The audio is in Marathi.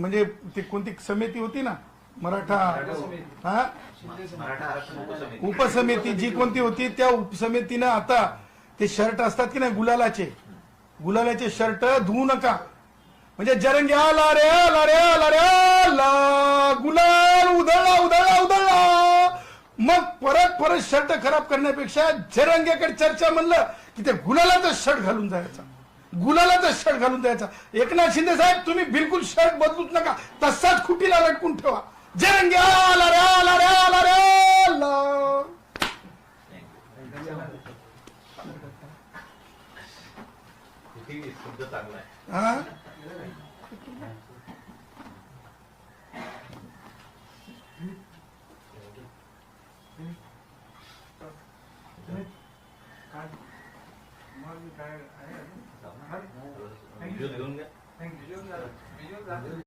म्हणजे ती कोणती समिती होती ना मराठा हा उपसमिती जी कोणती होती त्या उपसमितीनं आता ते शर्ट असतात की नाही गुलालाचे शर्ट धुवू नका म्हणजे जरंगे आला रे आला रे आला रे आला गुलाल उधळला उधळला उधळला मग परत शर्ट खराब करण्यापेक्षा जरंगेकडे चर्चा म्हणलं की ते गुलालाचा शर्ट घालून जायचा एकनाथ शिंदे साहेब तुम्ही बिलकुल शर्ट बदलूच नका तसाच खुटीला लटकून ठेवा जरंगे आला रे आला रे आला रे आला चांगला आहे हा